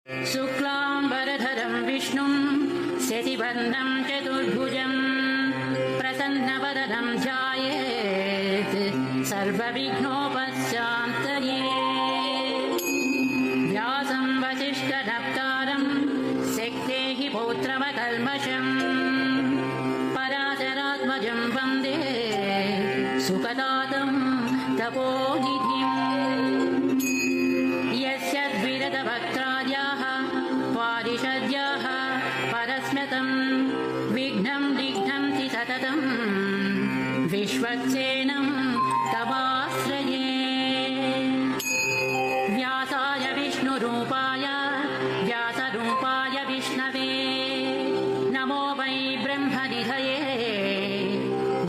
शुक्लाम्बरधरं विष्णुं शशिवर्णं चतुर्भुजं प्रसन्नवदनं ध्यायेत् सर्वविघ्नोपशान्तये। व्यासं वसिष्ठनप्तारं शक्तेः पौत्रमकल्मषम् पराशरात्मजं वन्दे सुखदातं तपोनिधिम्। यस्य द्विरदभक्ताद्याः पारिषद्याः परस्मृतं विघ्नं निघ्नन्ति सततं विश्वक्सेनं तवाश्रये। व्यासाय विष्णुरूपाय व्यासरूपाय विष्णवे नमो वै ब्रह्मनिधये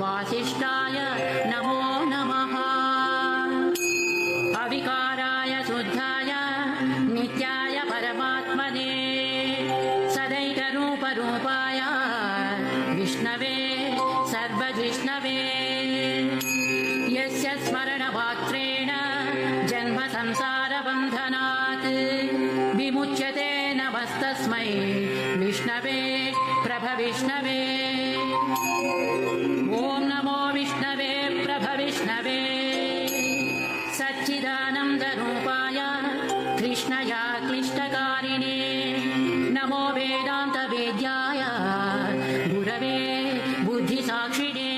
वासिष्ठाय नमो नमः। अविकाराय शुद्धाय नित्याय परमात्मने सदैकरूपरूपाय विष्णवे सर्वजिष्णवे। यस्य स्मरणमात्रेण जन्म संसारबन्धनात् विमुच्यते नमस्तस्मै विष्णवे प्रभविष्णवे। ॐ नमो विष्णवे प्रभविष्णवे सच्चिदानन्दरूपाय कृष्णया क्लिष्टकारिणे नमो वेदान्तवेद्याय गुरवे बुद्धिसाक्षिणे।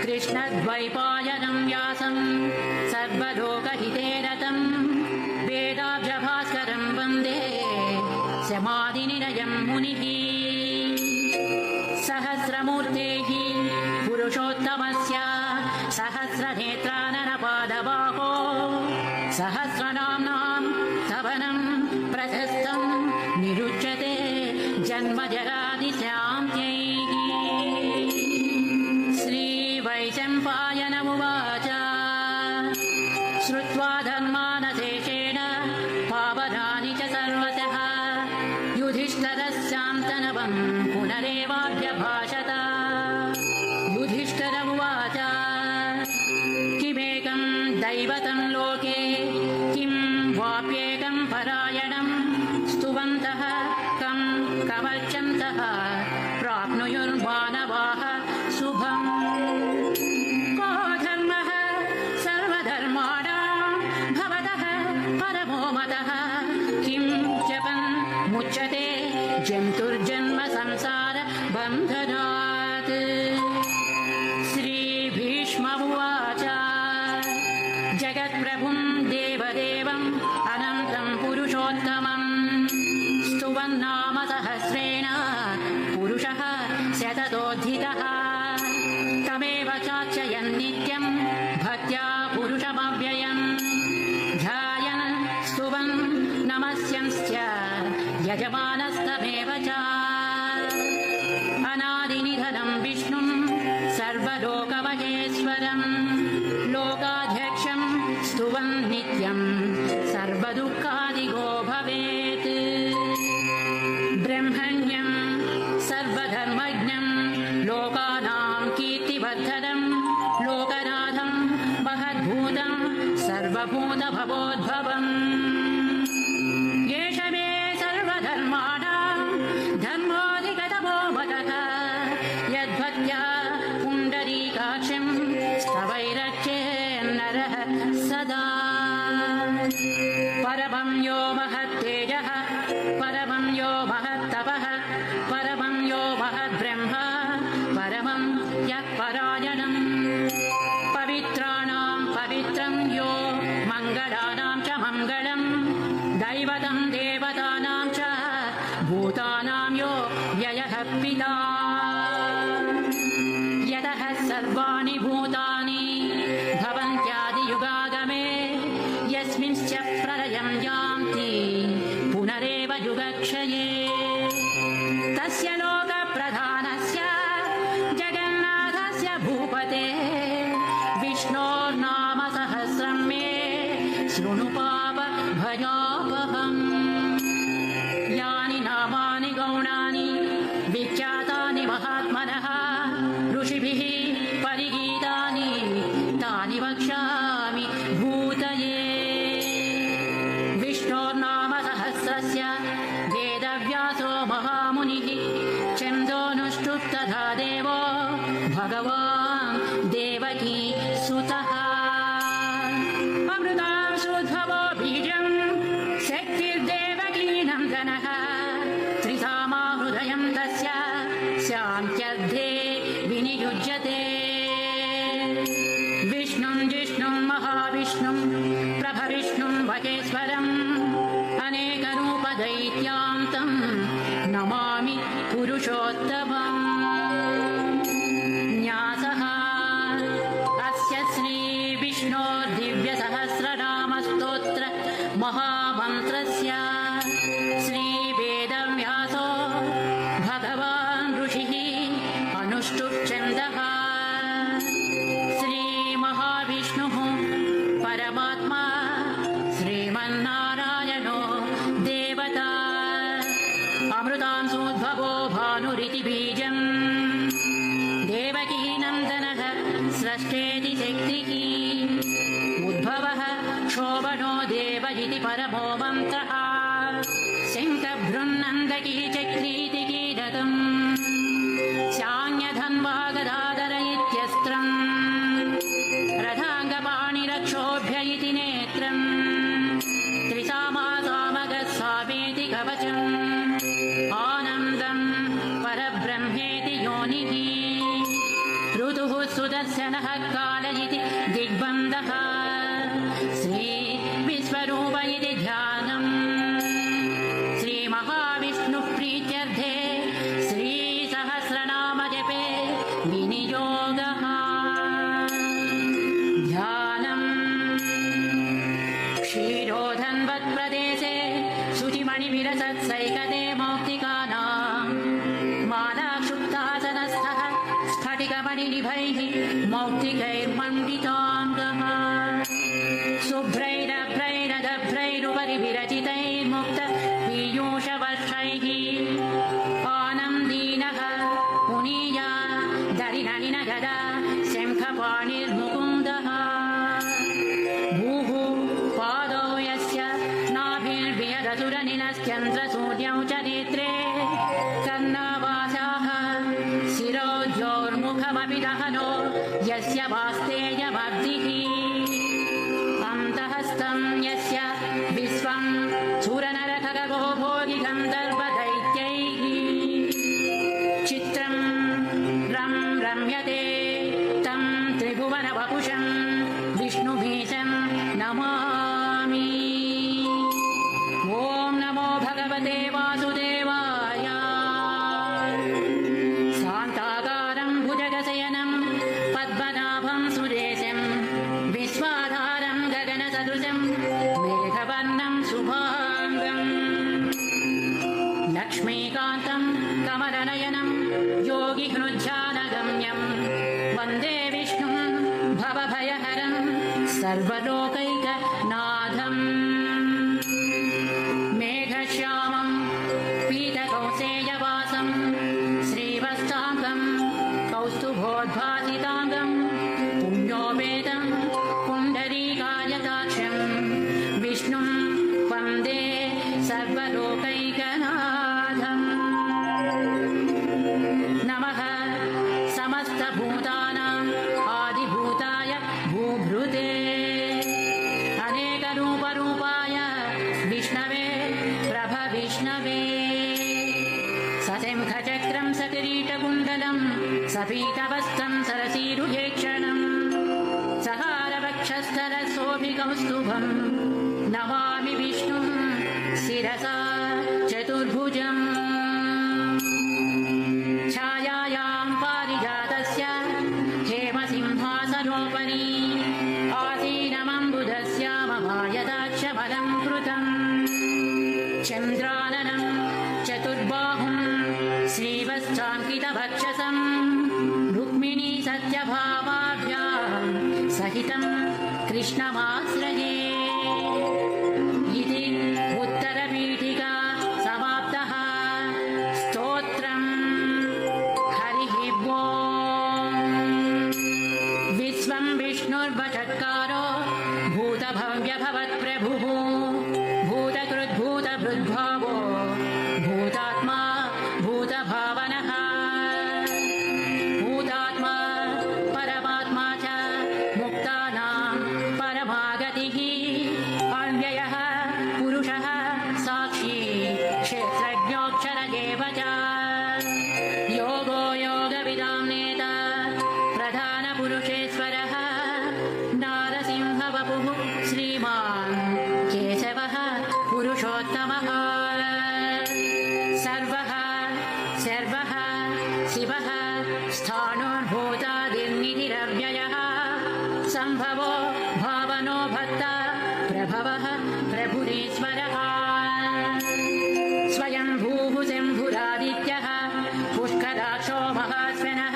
कृष्णद्वैपायनं व्यासं सर्वलोकहिते रतं वेदाब्जभास्करं वन्दे समाधिनिलयं मुनिः। सहस्रमूर्तेः पुरुषोत्तमस्य सहस्रनेत्राननपादबाहो सहस्रनाम्नां स्तवनं प्रशस्तं निरुच्यते जन्मजरादिशान्त्यैः। श्रीवैशम्पायन उवाच श्रुत्वा धर्मानशेषेण पावनानि च सर्वशः युधिष्ठिरस्यान्तनवं पुनरेवाभ्यभाषत। युधिष्ठिर उवाच किमेकं दैवतं लोके किं वाप्येकं परायणं स्तुवन्तः कं कवर्चन्तः प्राप्नुयुर्मानवाः शुभम्। को धर्मः सर्वधर्माणां भवतः परमो मतः किं जपन् मुच्यते जन्तुर्जन्म संसार बन्धनात्। श्रीभीष्म उवाच जगत्प्रभुं देवदेवम् अनन्तं पुरुषोत्तमं स्तुवन्नाम सहस्रेण पुरुषः शततोऽधिकः। तमेव चार्चयन् नित्यं भक्त्या पुरुषमव्ययम् ध्यायन् स्तुवन् नमस्यंश्च यजमानस्तमेव च। अनादिनिधनं विष्णुं सर्वलोकमहेश्वरं लोकाध्यक्षं स्तुवन् नित्यं सर्वदुःखादिगो भवेत्। ब्रह्मण्यं सर्वधर्मज्ञं लोकानां कीर्तिवर्धनं लोकनाथं महद्भूतं सर्वभूतभवोद्भवम्। एष मे सर्वधर्माणां धर्मोऽधिगतमो मतः यद्भक्त्या पुण्डरीकाक्षं स्तवैरक्षेन्नरः सदा। परमं यो महत्तेजः परमं यो महत्तपः परमं यो महद्ब्रह्म परमं यः परायणम्। पवित्राणां पवित्रं यो मङ्गलानां च मङ्गलम् दैवतं देवतानां च भूतानां यो व्ययः पिता। यतः सर्वाणि भूतानि भवन्त्यादियुगागमे यस्मिंश्च प्रलयं यान्ति पुनरेव युगक्षये। तस्य लोकप्रधानस्य जगन्नाथस्य भूपते विष्णोर्नाम सहस्रं मे शृणु पापभयापहम्। यानि नामानि गौणानि विख्यातानि महात्मनः ऋषिभिः परिगीतानि तानि वक्ष्यामि भूतये। विष्णोर्नाम सुतः अमृतांशोद्भवो बीजं शक्तिर्देवकी नन्दनः त्रिधामा हृदयं तस्य शान्त्यर्थे विनियुज्यते विष्णुं जिष्णुं महाविष्णुं प्रभविष्णुं महेश्वरम् अनेकरूपदैत्यान्तं नमामि पुरुषोत्तमम् न्यासः अस्य श्रीविष्णोर्दिव्यसहस्रनामस्तोत्र महामन्त्रस्य श्रीवेदव्यासो भगवान् ऋषिः अनुष्टुप्छन्दः श्रीमहाविष्णुः परमात्मा श्रीमन्नारायणो देवता अमृतांशोद्भवो भानुरिति बीजम् देवकी नन्दनः स्रष्टेति शक्तिः उद्भवः शोभनो देव इति परमो मन्त्रः शङ्खभृन्नन्दकी चक्रीति कीलकम् शान्यधन्वागदाधर इत्यस्त्रम् रथाङ्गपाणिरक्षोभ्य इति नेत्रम् त्रिसामासामगस्वामेति कवचम् आनन्दम् परब्रह्मेति योनिः ऋतुः सुदर्शनः काल इति दिग्बन्धः श्रीविश्वरूप इति ध्यानम् श्रीमहाविष्णुः प्रीत्यर्थे श्रीसहस्रनामजपे विनियोगः ध्यानम् क्षीरोधन्वत्प्रदेशे शुचिमणिविरसत्सैकते मौक्तिकानाम् मालाक्षुप्तासनस्थः स्फटिकमणिनिभैः मौक्तिकैर्मण्डिताङ्गः शुभ्रैरभ्रैरदभ्रैरुपरि विरचितैर्मुक्त पीयूषवर्षैः आनन्दीनः पुनीया दरिनलिनगदा शङ्खपाणिर्मुकुन्दः भूः पादौ यस्य नाभिर्वियदसुरनिलश्चन्द्रसूर्यौ च नेत्रे कर्णावासाः शिरोद्योर्मुखमपि दहनो यस्य वास्तेयमब्धिः अन्तःस्थं यस्य विश्वं सुरनरखगो भोगि गन्धर्वदैत्यैः चित्रं रम्यते तं त्रिभुवनवपुषं विष्णुभीशं नमामि ॐ नमो भगवते वासुदेवाय शान्ताकारं भुजगशयनं पद्मनाभं सुरेशं विश्वाधारं गगनसदृशं मेघवर्णं शुभाङ्गम् लक्ष्मीकान्तं कमलनयनं योगिहृज्जानगम्यं वन्दे विष्णुं भवभयहरं सर्वलोकैकनाथम् मेघश्यामं पीतकौसेयवासं श्रीवत्साङ्गं कौस्तुभोद्भासिताङ्गं पुण्योपेतं पुण्डरीकायताक्षं विष्णुं वन्दे सर्वलोकैकनाथम् नमः समस्तभूतानाम् आदिभूताय भूभृते अनेकरूपरूपाय विष्णवे प्रभविष्णवे सशङ्खचक्रं सकिरीटकुण्डलं सपीतवस्त्रं सरसीरुहेक्षणं सहारवक्षस्थलशोभिकौस्तुभं नमामि विष्णुं शिरसा चतुर्भुजम् छायायां पारिजातस्य हेमसिंहासनोपरि आसीनमम्बुधस्य ममायदाक्षबलं कृतम् चन्द्राननं चतुर्बाहुं श्रीवत्साङ्कितभक्षसं रुक्मिणी सत्यभामाभ्यां सहितं कृष्णमाश्रये इति उत्तरपीठिका समाप्तः स्तोत्रम् हरिः ओम् विश्वं विष्णुर्वषट्कारो भूतभव्यभवत्प्रभुः भूतकृद्भूतभृद्भावो भूतात्मा भूतभावनः भूतात्मा परमात्मा च प्रजापतिः अव्ययः पुरुषः साक्षी क्षेत्रज्ञोऽक्षर एव च योगो योगविदां नेता प्रधानपुरुषेश्वरः नारसिंहवपुः श्रीमान् केशवः पुरुषोत्तमः सर्वः सर्वः शिवः स्थाणुर्भूतादिर्निधिरव्ययः सम्भवो भावनो भक्ता प्रभवः प्रभुरीश्वरः स्वयंभूः शम्भुरादित्यः पुष्कराक्षो महास्वनः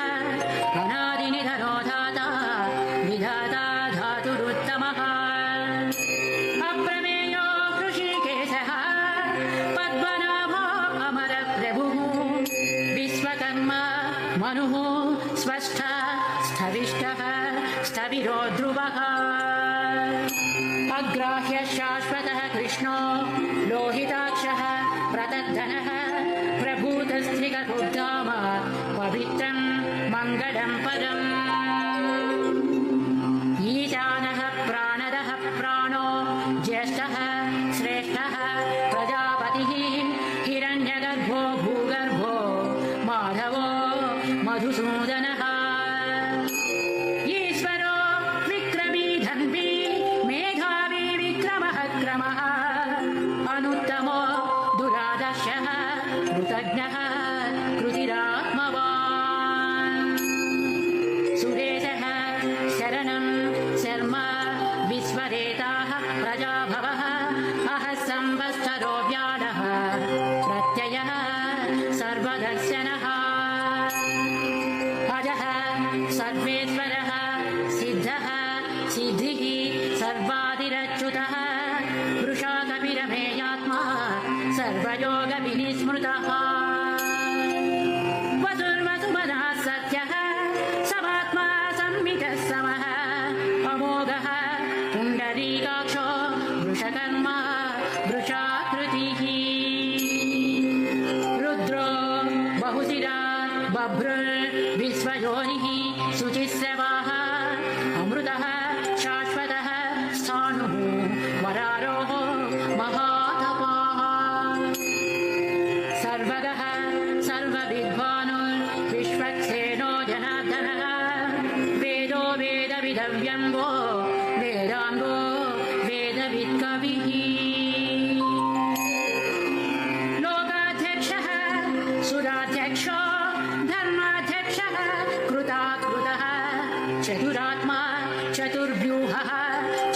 अनादिनिधनो धाता विधाता धातुरुत्तमः अप्रमेयो ऋषिकेशः पद्मनाभो अमरप्रभुः विश्वकर्मा मनुः स्वस्था स्थविष्टः स्थविरो ध्रुवः अग्राह्य शाश्वतः कृष्णो लोहिताक्षः प्रदद्धनः प्रभूतस्त्रिगुर्धाम पवित्रं मङ्गलं पदम् ईशानः प्राणदः प्राणो ज्येष्ठः श्रेष्ठः प्रजापतिः हिरण्यगर्भो भूगर्भो माधवो मधुसूदनः ईश्वरो विक्रमी धन्वी मेधावी विक्रमः क्रमः अनुत्तमो दुरादर्शः कृतज्ञः कृतिरात्मवान् सुरेशः शरणं शर्म विश्वरेताः प्रजाभवः अहः संवत्सरो व्याळः प्रत्ययः सर्वदर्शनः अजः सर्वेश्वरः सिद्धः सिद्धिः सर्वादिरच्युतः वृषाकपिरमेयात्मा सर्वयोगविनिस्मृतः वसुर्वसुमनः सत्यः समात्मा संवितः समः अमोघः पुण्डरीकाक्षो वृषकर्मा वृषाकृतिः रुद्रो बहुशिरा बभ्रुर्विश्वयोनिः शुचिस्रवाः अमृतः शाश्वतः स्थाणुः वरारोः महातपाः सर्वगः सर्वविद्वानुर्विश्वक्सेनो जनार्दनः वेदो वेदविदव्यङ्गो वेदाङ्गो वेदवित्कविः लोकाध्यक्षः सुराध्यक्षो धर्माध्यक्षः कृताकृतः चतुरात्मा चतुर्व्यूहः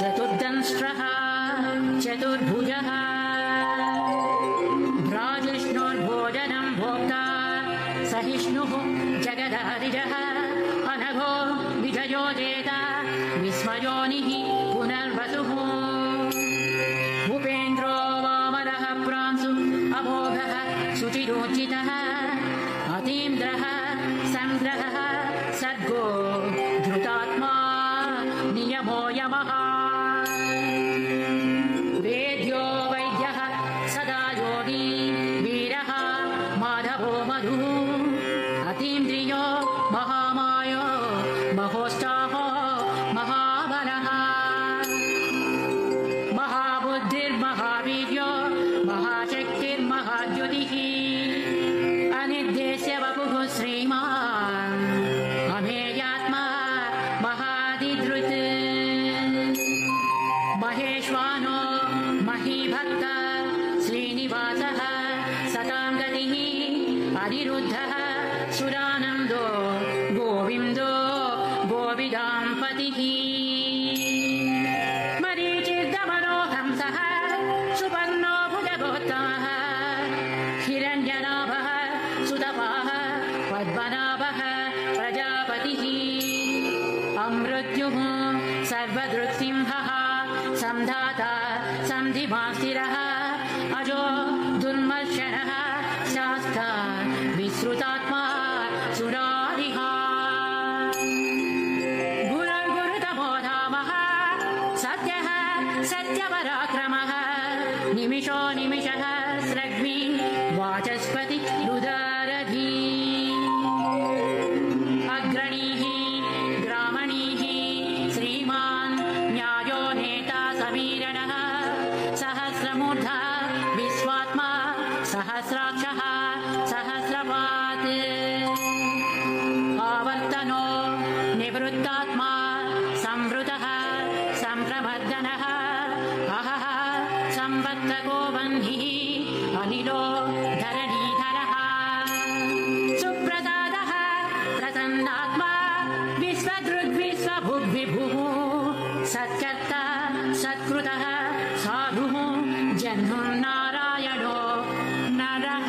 चतुर्दंष्ट्रः चतुर्भुजः भ्राजिष्णुर्भोजनं भोक्ता सहिष्णुः जगदादिजः अनघो विजयो जेता विस्मयोनिः पुनर्वसुः भूपेन्द्रो वामनः प्रांशु अभोगः शुचिरोचितः अतीन्द्रः संग्रहः सर्गो धृतात्मा नियमो यमः वेद्यो वैद्यः सदा योगी वीरः माधवो मधुः अतीन्द्रियो महामायो महोत्साहो महाबलः महाबुद्धिर्महावीर्यो महाशक्तिर्महाद्युतिः अनिर्देश्य वपुः श्रीमान् अमेयात्मा महादिधृत् महेश्वानो महीभक्त श्रीनिवासः सतां गतिः अनिरुद्धः सुरानन्दो गोविन्दो गोविदाम्पतिः मरीचिर्दमनो हंसः सुपर्णो भुजगोत्तमः हिरण्यनाभः सुतपाः पद्मनाभः प्रजापतिः अमृत्युः सर्वदृक्सिंहः संधाता संधिमास्तिरः अजो दुर्मर्शनः शास्ता विश्रुतात्मा सुरारिः गुरुर्गुरुतमो धामः सत्यः सत्यपराक्रमः निमिषो निमिषः स्रग्मि वाचस्पति रुदारधी अग्रणीः ग्रामणीः श्रीमान् न्यायो नेता प्रमर्दनः अहः संवत्तको वह्निः अनिलो धरणीधरः सुप्रसादः प्रसन्नात्मा विश्वदृग्विश्वभुग्विभुः सत्कर्ता सत्कृतः साधुः जह्नुर्नारायणो नरः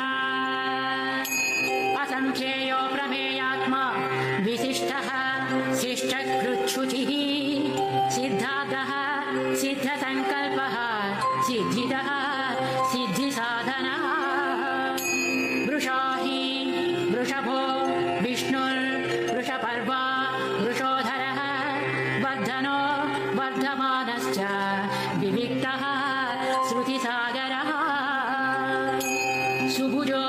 असंख्येयो प्रमेयात्मा विशिष्टः शिष्टकृच्छुचिः सिद्धार्थः सिद्धसङ्कल्पः सिद्धिदः सिद्धिसाधनः वृषाहि वृषभो विष्णुर्वृषपर्वा वृषोधरः वर्धनो वर्धमानश्च विविक्तः श्रुतिसागरः सुभुजो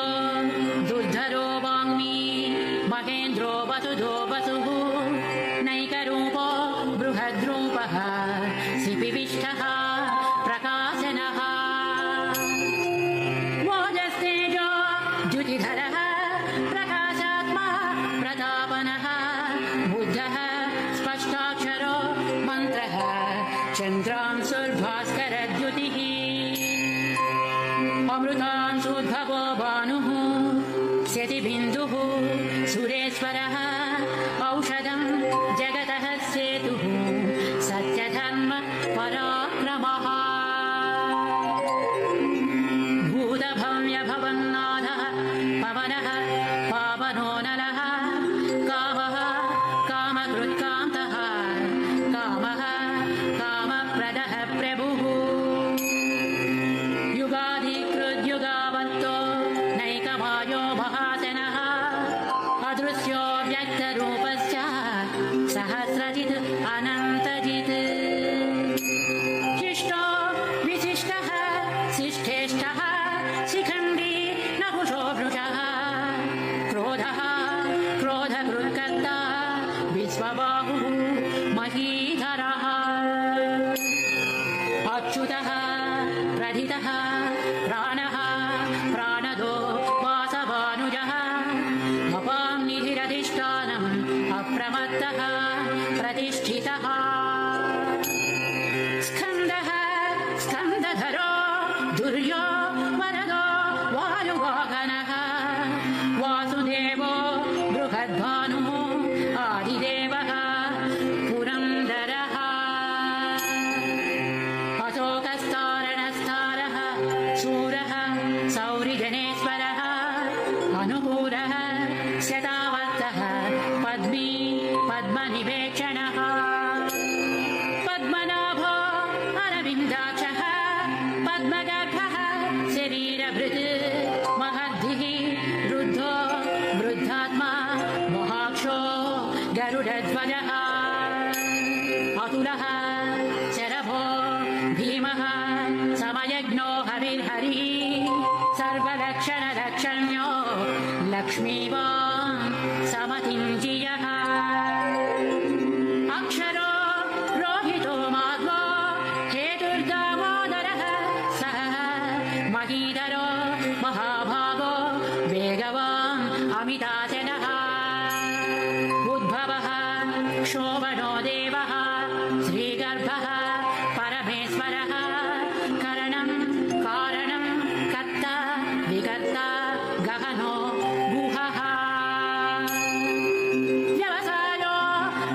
दुर्धरो वाङ्मी महेन्द्रो वसुधो वसुः नैकरूपो बृहद्रूपः सिपिविष्टः प्रकाशनः मोजस्तेजो द्युतिधरः प्रकाशात्मा प्रतापनः बुद्धः स्पष्टाक्षरो मन्त्रः चन्द्रांशुर्भास्करद्युतिः अमृतांशुद्भवो भानुः स्यतिबिन्दुः सुरेश्वरः औषधं जगतः सेतुः सत्यधर्म पराक्रमः भूतभव्यभवन्नाथः पवनः पावनो नलः कामः कामकृत्कान्तः कामः कामप्रदः प्रभुः युगाधिकृद्युगावन्तो नैकमायो महासनः अदृश्यो व्यक्तरूपश्च सहस्रजित् अनन्तजित् शिष्टो विशिष्टः शिष्ठेष्टः शिखण्डी नहुषो वृषः क्रोधः क्रोधकृत्कर्ता विश्वबाहुः महीधरः अच्युतः प्रथितः प्राणः प्राणदो वासभानुजः अपां निधिरधिष्ठानम् अप्रमत्तः प्रतिष्ठितः स्कन्दः स्कन्दधरो दुर्यो वरदो वायुवाहनः वासुदेवो बृहद्भानुः आदिदेवः पुरन्दरः अशोकस्तारणस्तारः शूरः सौरिजनेश्वरः अनुकूलः शतावर्तः पद्मी पद्मनिवेक्षणः पद्मनाभो अरविन्दाक्षः पद्मगर्भः शरीरभृत् महद्धिः रुद्धो वृद्धात्मा महाक्षो गरुडध्वजः अतुलः शरभो भीमः समयज्ञो हविर्हरिः सर्वलक्षणलक्षण्यो लक्ष्मीवान् समतिञ्जियः अक्षरो रोहितो माध्वो हेतुर्दामोदरः सः महीधरो महाभागो वेगवान् अमिताचलः उद्भवः शोभनो देवः श्रीगर्भः परमेश्वरः करणं कारणं कर्ता विकर्ता गहनो गुहः व्यवसायो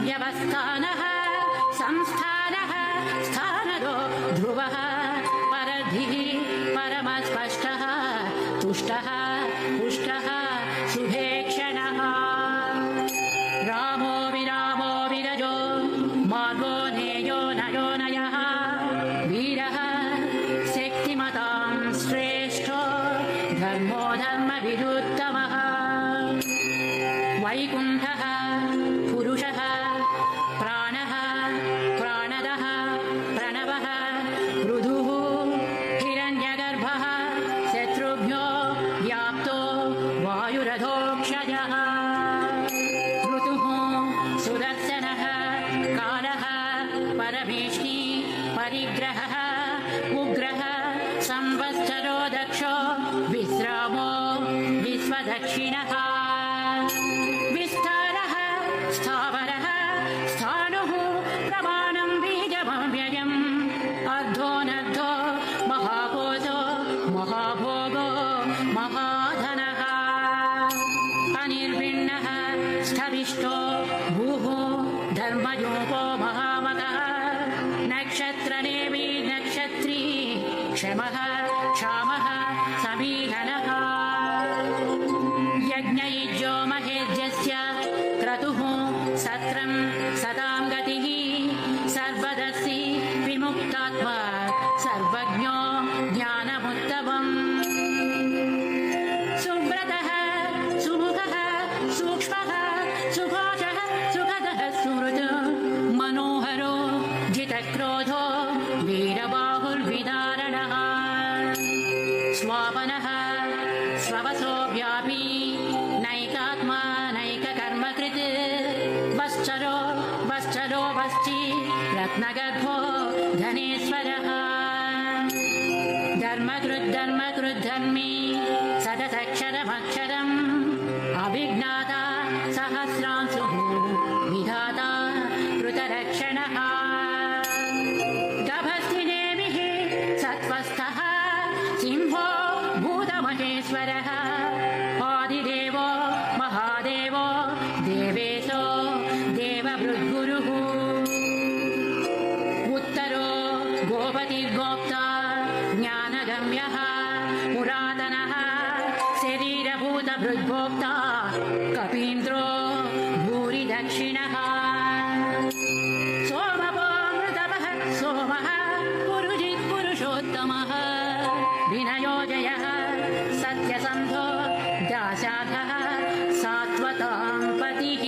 व्यवस्थानः संस्थानः स्थानदो ध्रुवः परधिः परमस्पष्टः तुष्टः पुष्टः शुभेक्षणः रामो विरामो विरजो मार्गो नेयो नयो नयः वीरः शक्तिमतां श्रेष्ठो धर्मो धर्मविदुत्तमः वैकुण्ठः पुरुषः प्राणः प्राणदः प्रणवः पृथुः हिरण्यगर्भः शत्रुभ्यो व्याप्तो वायुरधोक्षजः ऋतुः सुदर्शनः कालः परमेष्टि परिग्रहः उग्रः संवत्सरो दक्षो विश्रामो विश्वदक्षिणः विस्तारः स्थावरः स्थाणुः प्रमाणं बीजभव्य महाजयम् अर्धोऽनर्धो महाभोजो महाभोगो महाधनः अनिर्विण्णः स्थविष्टो भूः धर्मयोगो महामतः नक्षत्रनेमि नक्षत्री क्षमः क्षामः समीधनः यज्ञयुज्यो महेज्यस्य क्रतुः सत्रं सतां गतिः सर्वदस्ति विमुक्तात्मा सर्वज्ञो ज्ञानमुत्तमम् सुव्रतः सुमुखः सूक्ष्मः सुभाषः सुखदः सुहृत् मनोहरो जितक्रोधो वीरबाहुर्विदारणः स्वापनः स्ववसो व्यापी नैकात्मा नैककर्मकृत् वश्चरो वश्चरो वश्चि रत्नगर्भो धनेश्वरः धर्मकृद्धर्मी सदसक्षरमक्षरम् अभिज्ञाता सहस्रांशुः विधाता कृतरक्षणः गभस्तिनेमिः सत्त्वस्थः सिंहो भूतमहेश्वरः आदिदेवो महादेवो देवेशो देवभृद्गुरुः उत्तरो गोपतिर्गोप्ता ज्ञानगम्यः पुरातनः शरीरभूतभृद्गोप्ता कपीन्द्रो भूरि दक्षिणः सोमपोऽमृतवः सोमः पुरुषोत्तमः विनयोजयः सत्यसन्धो दाशाधः सात्वतां पतिः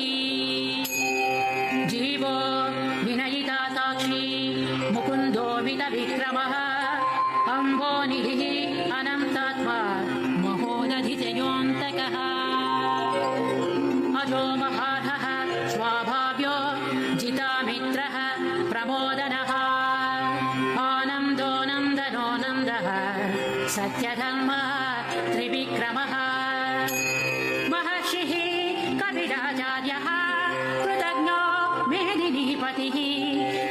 जीवो विनयिता साक्षी मुकुन्दो वितविक्रमः अम्भोनिधिः अनन्तात्मा महोदधिजयोऽन्तकः अजो महाधः स्वाभाव्यो जितामित्रः प्रमोदनः आनन्दो नन्दनो नन्दः सत्यधर्म त्रिविक्रमः महर्षिः कपिलाचार्यः कृतज्ञो मेदिनीपतिः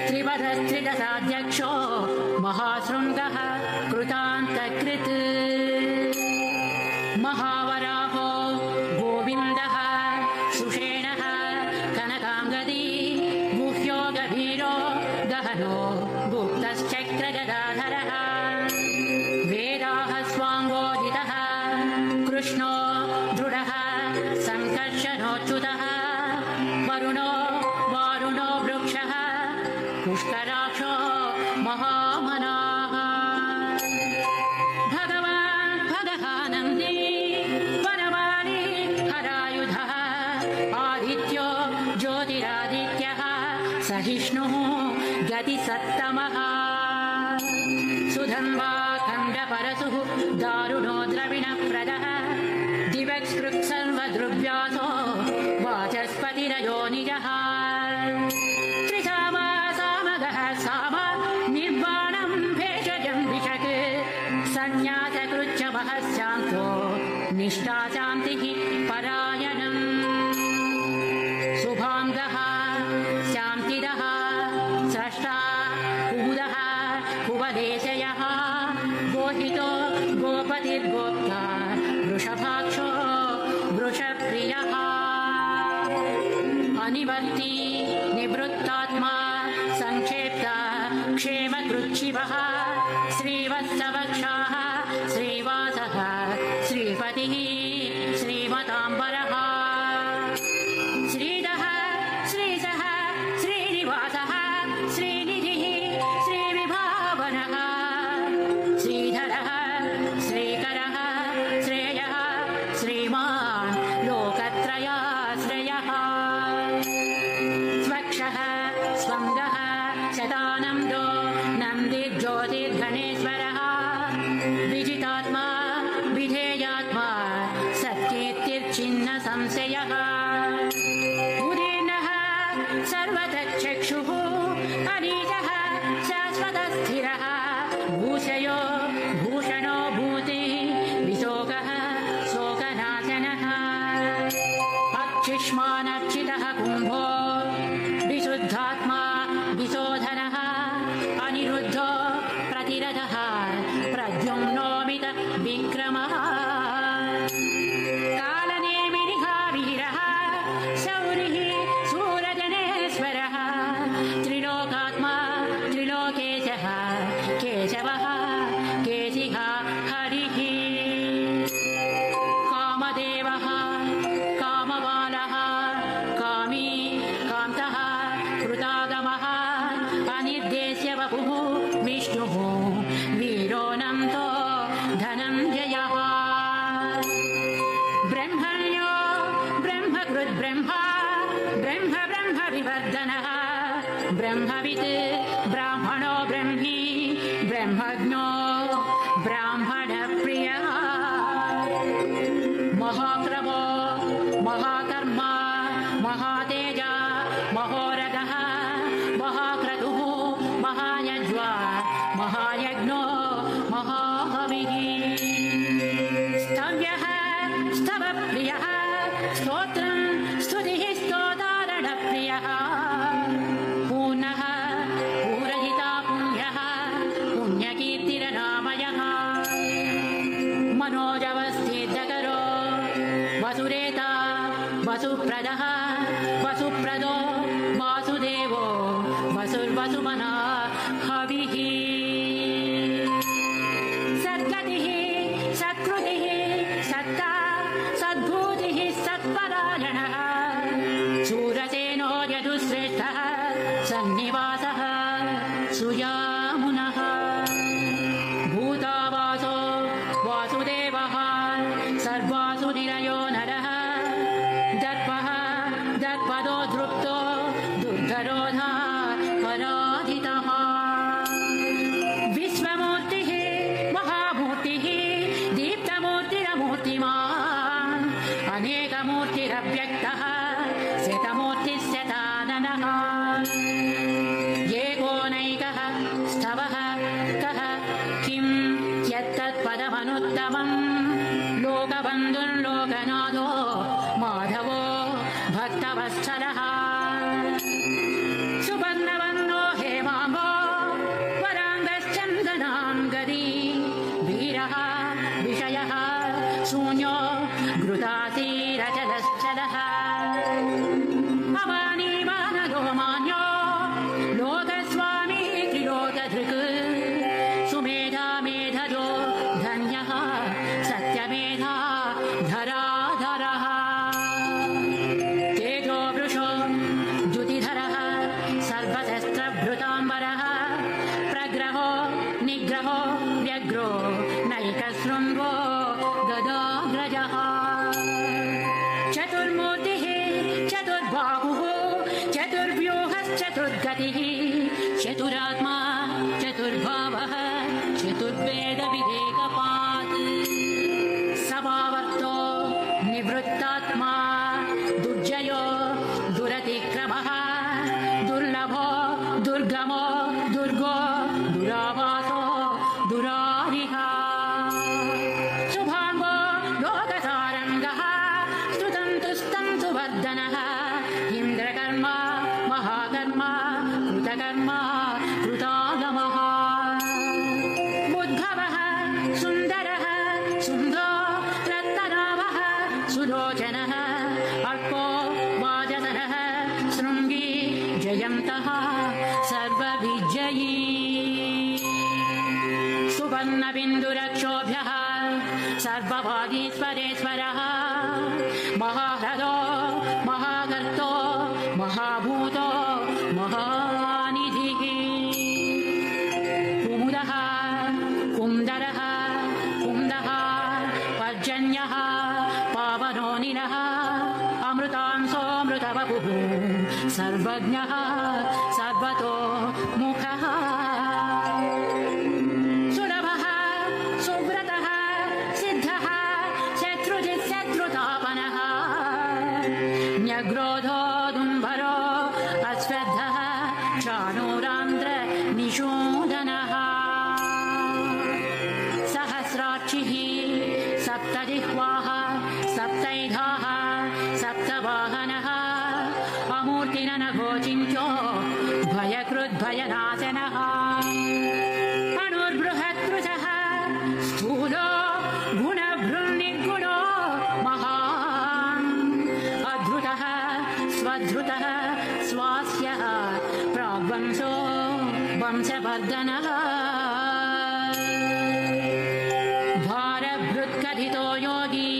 त्रिपदस्त्रिदशाध्यक्षो महाशृङ्गः कृतान्तकृत् महावराहो गोविन्दः सुषेणः कनकाङ्गदी गुह्यो गभीरो गहनो गुप्तश्चक्रगदाधरः वेदाः स्वाङ्गोदितः कृष्णो दृढः सङ्कर्षणोच्युतः वरुणो वारुणो वृक्षः पुष्कराक्षो महामनाः भगवान् भगहानन्दी वनमाली हरायुधः आदित्यो ज्योतिरादित्यः सहिष्णुः गतिसत्तमः सुधन्वा खण्डपरशुः दारुणो द्रविणप्रदः दिवक्स्पृक्सर्वदृग्व्यासो वाचस्पतिरयो निजः त्रिसामा सामगः साम निर्वाणं भेषजं विशक् सन्न्यासकृच्छवः शान्तो निष्ठा शान्तिः परायणम् शुभाङ्गः शान्तिदः स्रष्टा कुमुदः कुवदेशयः गोहितो गोपतिर्गोप्ता वृषभाक्षो वृषप्रियः अनिवर्ती निवृत्तात्मा संक्षेप्ता क्षेमकृच्छिवः श्रीवत्सवक्षाः श्रीवासः श्रीपतिः श्रीमताम्बरः श्रीधः श्रीशः श्रीनिवासः श्रीनिधिः श्रीविभावनः श्रीधरः श्रीकरः श्रेयः श्रीमान् लोकत्रयाश्रयः स्वक्षः स्वङ्गः शतानन्दो नन्दिज्योतिर्गणेश्वरः वायुः विष्णुः वीरोऽनन्तो धनञ्जयः ब्रह्मण्यो ब्रह्मकृद्ब्रह्मा ब्रह्म ब्रह्म विवर्धनः ब्रह्मवित् ब्राह्मणो ब्रह्मी ब्रह्मज्ञो ब्राह्मणप्रियः महाक्रमो महाकर्मा महातेज महोरगः महाक्रतुः महायज्वा महायज्ञो महाहविः स्तव्यः स्तवप्रियः स्तोत्रं स्तुतिः स्तोतारणप्रियः पूर्णः पूरहिता पुण्यः पुण्यकीर्तिरनामयः मनोजवस्थितकरो वसुरेता वसुप्रदः वसुप्रदो वासुदेवो वसुर्वसुमना हविः सद्गतिः सत्कृतिः सत्ता सद्भूतिः सत्परायणः शूरसेनो यदुश्रेष्ठः सन्निवासः सुयामुनः भूतावासो वासुदेवः सर्वासु निलयो नरः दर्पः दर्पदो धृप्तो दुर्धरोधा पराजितः विश्वमूर्तिः महामूर्तिः दीप्तमूर्तिरमूर्तिमान् अनेकमूर्तिरव्यक्तः शतमूर्तिः शताननः एकोनैकः स्तवः कः किं यत्तत्पदमनुत्तमम् लोकबन्धुर्लोकनाथो माधवो भक्तवत्सलः सुवर्णवर्णो हेमाम्बो वराङ्गश्चन्दनाङ्गदी वीरः विषयः शून्यो घृतासीरचलश्चलः अवानीमानदो मान्यो लोकस्वामी त्रिलोकधृक् सुमेधा मेधजो धन्यः सत्यमेधा धराधरः तेजो वृषो द्युतिधरः सर्वशस्त्रभृताम्बरः प्रग्रहो निग्रहो व्यग्रो नैकशृङ्गो गदाग्रजः चतुर्मूर्तिः चतुर्बाहुः चतुर्व्यूहश्चतुर्गतिः चतुरात्मा चतुर्भावः चतुर्वेदविवेकपात् समावर्तो निवृत्तात्मा दुर्जयो दुरतिक्रमः दुर्लभो दुर्गमो दुर्गो दुरावासो दुरारिः शुभाङ्गो लोकसारङ्गः स्तुतं सुवर्धनः इन्द्रकर्मा महाकर्मा कृतकर्मा कृतागमः उद्भवः सुन्दरः सुन्दो रत्ननाभः सुलोचनः अल्पो वाजसनः शृङ्गी जयन्तः सर्वविजयी सुवर्णबिन्दुरक्षोभ्यः सर्वभागीश्वरेश्वरः महाह्रदो महागर्तो महाभूतो महानिधिः कुमुदः कुन्दरः कुन्दः पर्जन्यः पावनोनिलः अमृतांसोऽमृतवपुः सर्वज्ञः सर्वतो मुखः सुलभः सुव्रतः सिद्धः शत्रुजित्शत्रुतापनः न्यग्रोधो दुम्बरो अश्वत्थः चाणूरान्ध्र निषूदनः सहस्राक्षिः सप्तजिह्वाः सप्तैधाः सप्तवाहनः अमूर्तिननघोचिन्त्यो भयकृद्भयनाशनः अणुर्बृहत्कृशः स्थूलो गुणभृन्निर्गुणो महान् अधृतः स्वधृतः स्वास्यः प्राग्वंशो वंशवर्धनः भारभृत्कथितो योगी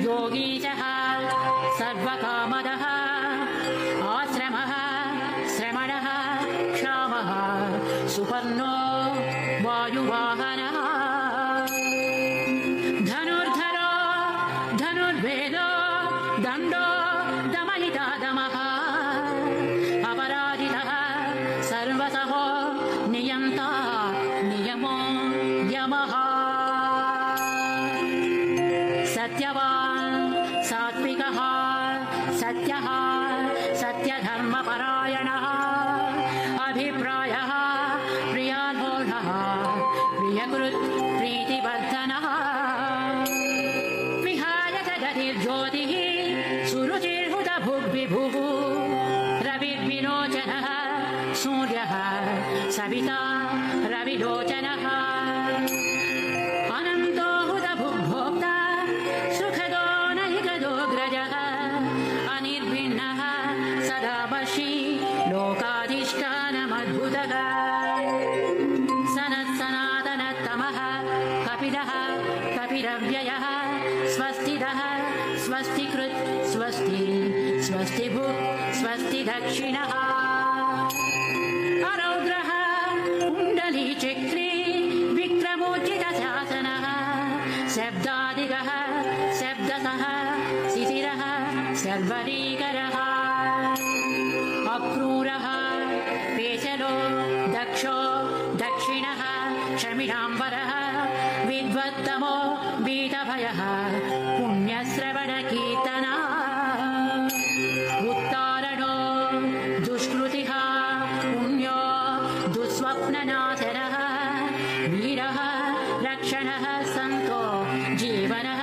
योगीशः सर्वकामदः आश्रमः श्रमणः क्षामः सुपर्णो वायुवाहनः धनुर्धरो धनुर्वेदो दण्डो दमयिता दमः अपराजितः सर्वतः नियन्ता नियमो यमः सत्यवान् सात्विकः सत्यः सत्यधर्मपरायणः अभिप्रायः प्रियालोलः प्रियकृत् प्रीतिवर्धनः विहाय जगतिर्ज्योतिः सुरुचिर्हुतभुग्विभुः रविर्विलोचनः सूर्यः सविता रविलोचनः अनन्तो हुतभुग्भोक्ता सुखदो नैकदोऽग्रजः अनिर्भिन्नः सदा पश्यि लोकाधिष्ठानमद्भुतः सनत्सनातनतमः कपिलः कपिरव्ययः स्वस्तिदः स्वस्तिकृत् स्वस्ति स्वस्तिभुक् स्वस्ति दक्षिणः अरौद्रः कुण्डलीचक्रे विक्रमोचितशासनः शब्दादिगः शब्दतः शिशिरः शर्वरीकरः अक्रूरः पेशलो दक्षो दक्षिणः शमिडाम्बरः विद्वत्तमो वीतभयः पुण्यश्रवणकीर्तनः उत्तारणो दुष्कृतिः पुण्यो दुःस्वप्ननाशनः वीरः रक्षणः सन्तो जीवनः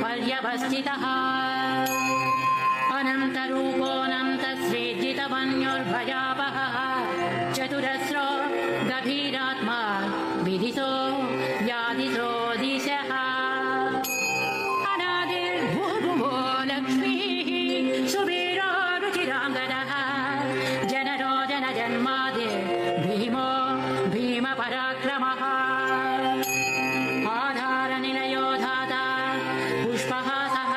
पर्यवस्थितः अनन्तरूपोऽनन्तश्रेजितमन्योर्भयापहः चतुरस्रो गभीरात्मा विदितो व्याधितो दिशः अनादिर्भूभुवो लक्ष्मीः सुवीरो रुचिराङ्गदः जनरो जनजन्मादिर्भीमो भीमपराक्रमः आधारनिलयो धाता पुष्पहासः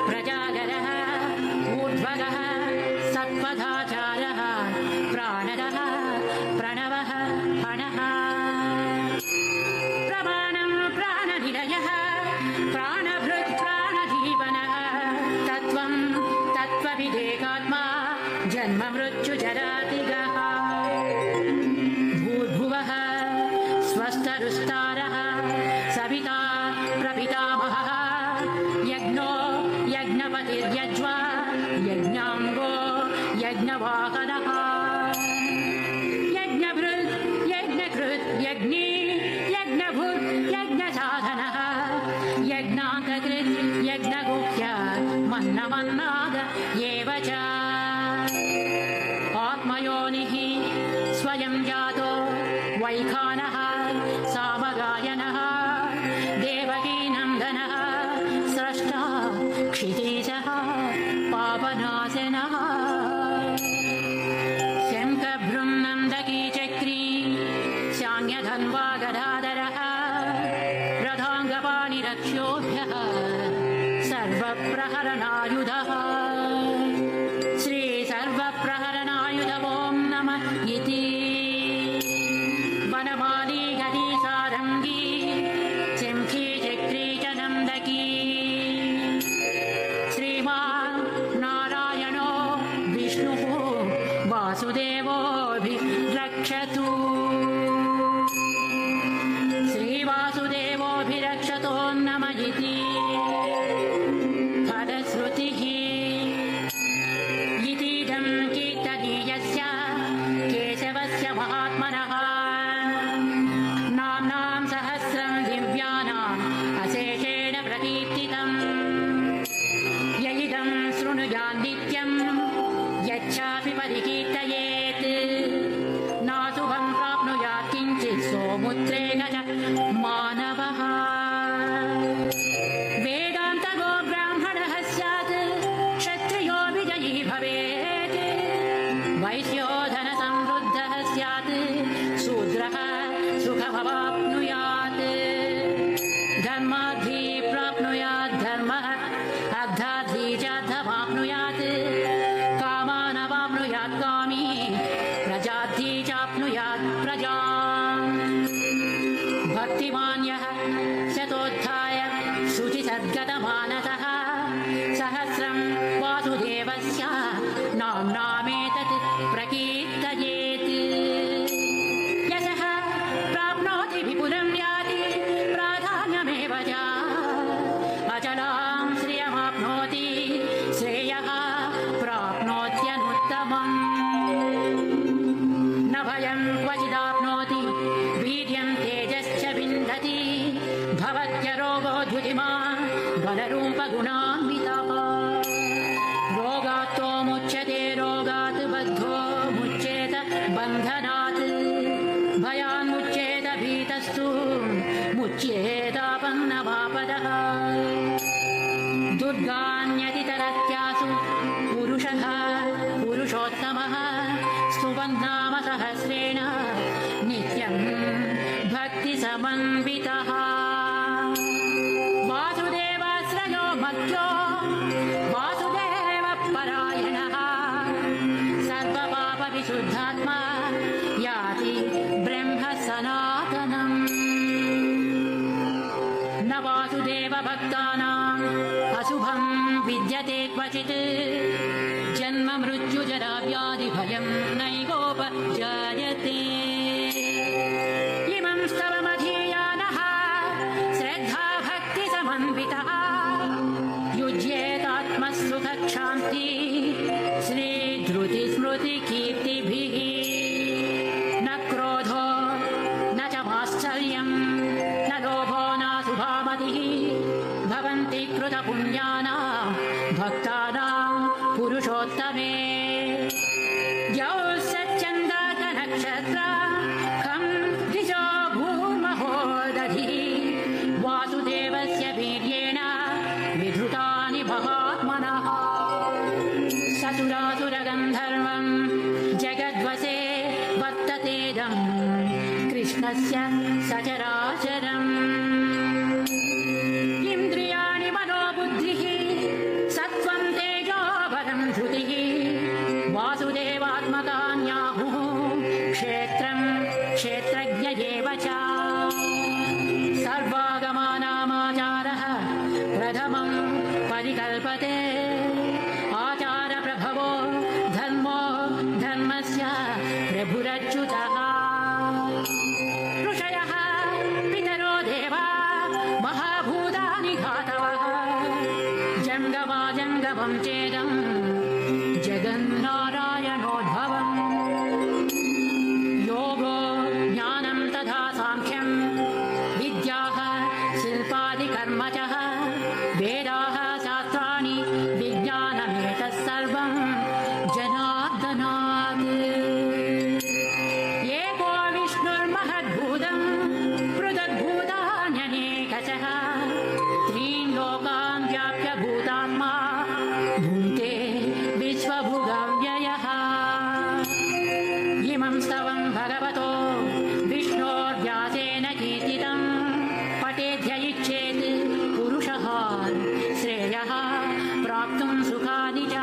प्रजागरः ऊर्ध्वगः सत्पथाचारः प्राणदः प्रणवः हणः प्रमाणं प्राणनिलयः प्राणभृत् प्राणजीवनः तत्त्वं तत्त्वविदेकात्मा जन्ममृत्युजरातिगः भूर्भुवः स्वस्तरुस्तारः सविता प्रपितामहः यज्ञो यज्ञपतिर्यज्वा यज्ञाङ्गो यज्ञवाहनः यज्ञभृत् यज्ञकृत् यज्ञी यज्ञभुत् यज्ञसाधनः यज्ञाङ्गकृत् यज्ञगुह्य मन्नमन्नाद एव च आत्मयोनिः स्वयं जातो वैखानः सामगायनः देवकीनन्दनः स्रष्टा क्षितीशः पापनाशनः शङ्खभृङ्नन्दकीचक्री शान्यधन्वा गदाधरः रथाङ्गपाणिरक्ष्योभ्यः सर्वप्रहरणायुधः श्रीसर्वप्रहरणायुध ॐ नमः इति वनमाली गदी सारङ्गी शङ्खी चक्री च नन्दकी श्रीमान् नारायणो विष्णुः वासुदेवोऽभिरक्षतु श्रीवासुदेवोऽभिरक्षतो नमः इति फलश्रुतिः इतीदं कीर्तनीयस्य केशवस्य महात्मनः नाम्नां सहस्रं दिव्यानाम् अशेषेण प्रकीर्तितम् यैदं शृणुयान् नित्यं यच्चापि परिकीर्तयेत् नाशुभं प्राप्नुयात् किञ्चित् सोमुद्रेण च मानवः वेदान्तगो ब्राह्मणः स्यात् क्षत्रियो विजयी भवेत् वैश्यो धनसमृद्धः स्यात् शूद्रः सुखमवाप्नुयात् धर्मार्थी प्राप्नुयात् धर्मः अर्थार्थी च अर्थमाप्नुयात् कामानवाप्नुयात् कामी प्रजार्थी चाप्नुयात् प्रजा भक्तिमान् यः शतोत्थाय शुचिसद्गतमानसः सहस्रं वासुदेवस्य नाम्नामेतत् प्रकीर्तयेत्। यशः प्राप्नोति विपुलं याति प्राधान्यमेव च अचलां श्रियमाप्नोति श्रेयः प्राप्नोत्यनुत्तमम्। न भयं क्वचिदाप्नोति वीर्यं तेजश्च विन्दति भवत्यरोगो द्युतिमान् बलरूपगुणान्वितः। रोगात्तो मुच्यते रोगात् बद्धो मुच्येत बन्धनात् भयान्मुच्येत भीतस्तु मुच्येतापन्नमापदः। दुर्गान्यतितरत्यासु पुरुषः पुरुषोत्तमः स्तुवन्नाम सहस्रेण नित्यं भक्तिसमन्वितः। वासुदेवाश्रयो मध्यो वासुदेवपरायणः सर्वपापविशुद्धात्मा याति ब्रह्म सनातनम्। न वासुदेवभक्तानाम् अशुभं विद्यते क्वचित् जन्म मृत्युजरा व्याधिभयं नैवोपजायते। इमं स्तवमधीयानः श्रद्धा भक्तिसमन्वितः युज्येतात्मसुखक्षान्ति श्रीधृतिस्मृतिकीर्तिभिः। न क्रोधो न च माश्चर्यं न लोभो नाशुभामतिः भवन्ति कृतपुण्यानां भक्तानां पुरुषोत्तमे। द्यौ सच्चन्द्रार्कनक्षत्रा खं द्विजो भूर्महो दधिः वासुदेवस्य वीर्येण विधृतानि महात्मनः। ससुरासुरगन्धर्वं जगद्वसे वर्ततेदं कृष्णस्य सचराचरम्। इन्द्रियाणि मनोबुद्धिः सत्त्वं तेजो बलं धृतिः वासुदेवात्मकान्याहुः क्षेत्रं क्षेत्रज्ञ एव च। सर्वागमानामाचारः प्रथमं परिकल्पते आचारप्रभवो धर्मो धर्मस्य प्रभुरच्युतः। ऋषयः पितरो देवा महाभूतानि धातवः जङ्गमाजङ्गमं चेदं जगन्नारायणोद्भवम्। योगो ज्ञानं तथा साङ्ख्यं विद्याः शिल्पादिकर्म च वेदाः शास्त्राणि विज्ञानमेतत् सर्वं जनार्दनात्। एको विष्णुर्महद्भूतं पृथग्भूतान्यनेकशः त्रीन् लोकान् व्याप्य भूतात्मा भुङ्क्ते विश्वभुगव्ययः। इमं स्तवं भगवतो विष्णोर्व्यासेन कीर्तितं पठेद्य इच्छेत् पुरुषः श्रेयः प्राप्तुं सुखानि च।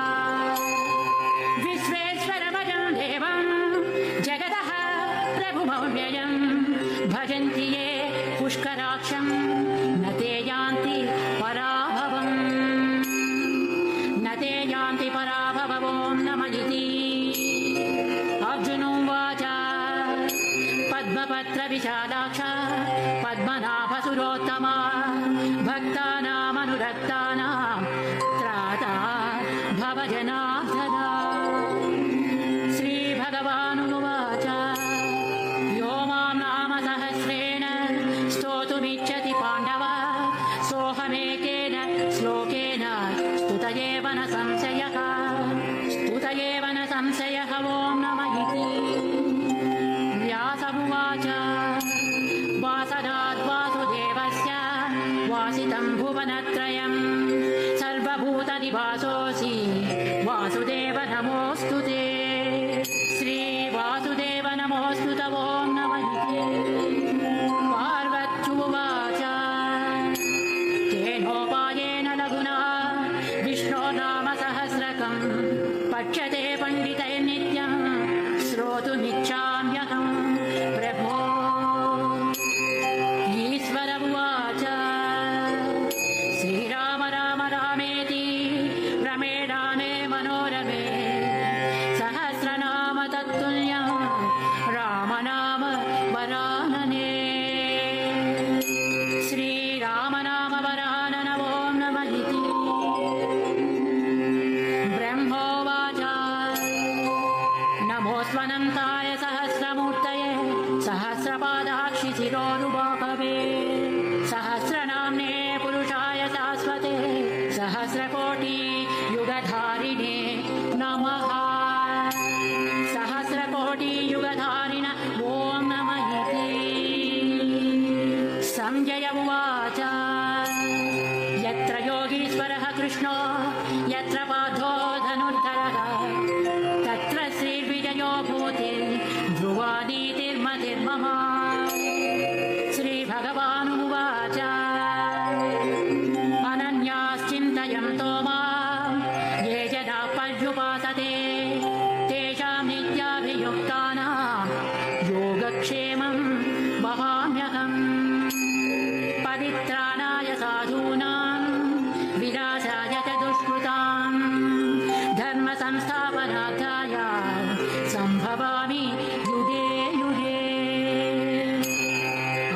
विश्वेश्वरमजं देवं जगतः प्रभुमव्ययं भजन्ति ये पुष्कराक्षं न ते यान्ति पराभवम्। न ते यान्ति पराभवो नम इति। अर्जुनोवाच पद्मपत्रविशालाक्ष पद्मनाभसुरोत्तमा भक्तानामनुरक्तानां त्राता भव जनार्दन। श्रीभगवानुवाच यो मां नाम सहस्रेण स्तोतुमिच्छति पाण्डव सोऽहमेकेन श्लोकेन स्तुत एव न संशयः ॐ नमः इति। व्यासमुवाच वासदात् वासुदेवस्य वासितं भुवनत्रयं सर्वभूतनिवासोऽसि वासुदेव नमोऽस्तु ते। श्रीवासुदेव नमोऽस्तु ॐ नमः इति। पार्वत्युवाच केनोपायेन लघुना विष्णो नाम सहस्रकं पठ्यते पण्डितैर्नित्यं श्रोतुमिच्छाम्यहं प्रभो वरानने श्रीरामनाम वरानन ॐ नमः इति ब्रह्मोवाच नमोऽस्त्वनन्ताय सहस्रमूर्तये सहस्रपादाक्षि शिरोरुबाहवे सहस्रनाम्ने पुरुषाय शाश्वते सहस्रकोटि युगधारिणे नमः सहस्रकोटि युगधारिण ॐ नमः इति संजय उवाच यत्र योगीश्वरः कृष्णो यत्र पार्थो धनुर्धरः तत्र श्रीर्विजयो भूतिर्ध्रुवा नीतिर्मतिर्मम श्रीभगवानुवाच अनन्याश्चिन्तयन्तो मां ये जनाः पर्युपासते तेषां नित्याभियुक्तानां योगक्षेमं वहाम्यहम् परित्राणाय साधूनां विनाशाय च दुष्कृतां धर्मसंस्थापनार्थाय सम्भवामि युगे युगे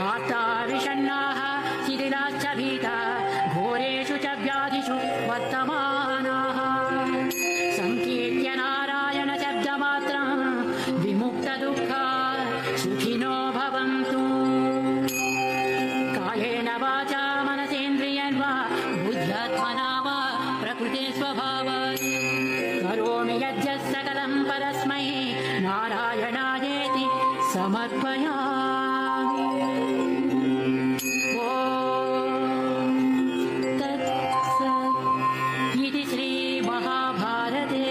आर्ताविषण्णाः शिथिलाश्च भीताः घोरेषु च व्याधिषु वर्तमानाः संकीर्त्य नारायणशब्दमात्रं विमुक्तदुःखा सुखिनो भवन्तु कायेन वाचा मनसेन्द्रियर्वा बुद्ध्यात्मना वा प्रकृते स्वभावात् करोमि यज्ञः सकलं परस्मै नारायणायेति समर्पयामि ॐ तत्सत् इति श्रीमहाभारते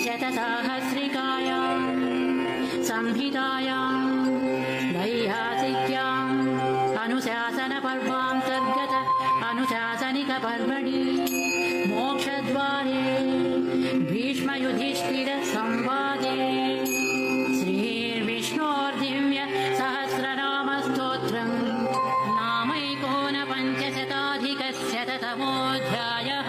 शतसाहस्रिकायां संहितायां वैयासिक्याम् अनुशासनपर्वान्तर्गत अनुशासनिकपर्वणि मोक्षद्वारे भीष्मयुधिष्ठिरसंवादे श्रीर्विष्णोर्दिव्य सहस्रनामस्तोत्रम् नामैकोनपञ्चशताधिकशततमोऽध्यायः।